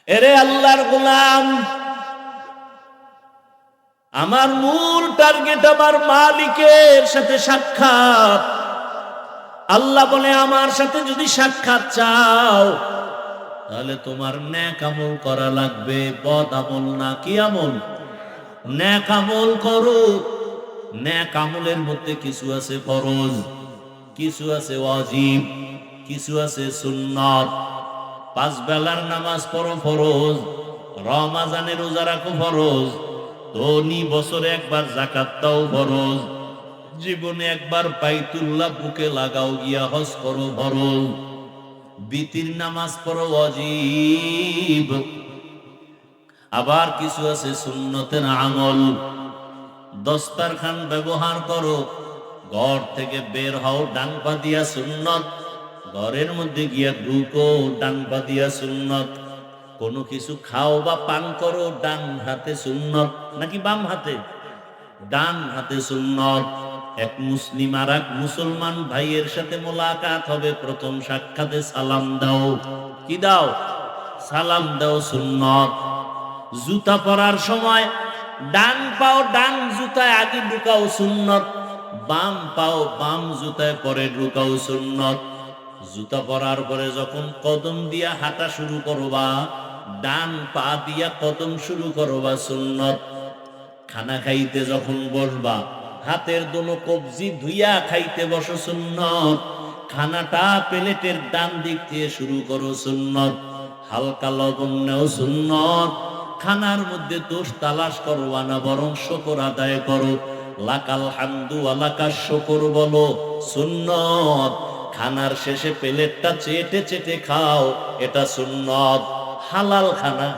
এরে আল্লাহর গোলাম, আমার মূল টার্গেট আমার মালিকের সাথে সাক্ষাৎ। আল্লাহ বলে আমার সাথে যদি সাক্ষাৎ চাও তাহলে তোমার নেক আমল করা লাগবে, বদ আমল না। কি আমল? নেক আমল করো। নেক আমলের মধ্যে কিছু আছে ফরজ, কিছু আছে ওয়াজিব, কিছু আছে সুন্নাত। 5 বেলার নামাজ পড়ো ফরজ, রমজানে রোজা রাখো ফরজ, ধনী বছরে একবার যাকাত দাও ফরজ, জীবনে একবার বাইতুল্লাহ বুকে লাগাও গিয়া হজ করো ফরজ, বিতির নামাজ পড়ো ওয়াজিব। আবার কিছু আছে সুন্নতের আমল। দস্তারখান ব্যবহার করো, ঘর থেকে বের হও ডান পা দিয়া সুন্নত, ঘরের মধ্যে গিয়া ঢুকো ডান পা দিয়া সুন্নত। কোনো কিছু খাও বা পান করো ডান হাতে সুন্নত নাকি বাম হাতে? ডান হাতে সুন্নত। এক মুসলিম আর এক মুসলমান ভাইয়ের সাথে মোলাকাত হবে, প্রথম সাক্ষাতে সালাম দাও। কি দাও? সালাম দাও, সুন্নত। জুতা পরার সময় ডান পাও ডান জুতায় আগে ঢুকাও, সুন্নত। বাম পাও বাম জুতায় পরে ঢুকাও, সুন্নত। জুতা পরার পরে যখন কদম দিয়া হাঁটা শুরু করবা, ডান পা দিয়া কদম শুরু করবা, সুন্নত। খানা খাইতে যখন বসবা, হাতের দোনো কবজি ধুইয়া খাইতে বসো, সুন্নত। খানাটা প্লেটের ডান দিক দিয়ে শুরু করো, সুন্নত। হালকা লবণ নেও, সুন্নত। খানার মধ্যে দোষ তালাশ করবা না, বরং শুকর আদায় করো। লাকাল হামদু ওয়া লাকাশ শুকর বলো, সুন্নত। খানার শেষে প্লেটটা চেটে চেটে খাও, এটা সুন্নত। হালাল খানা।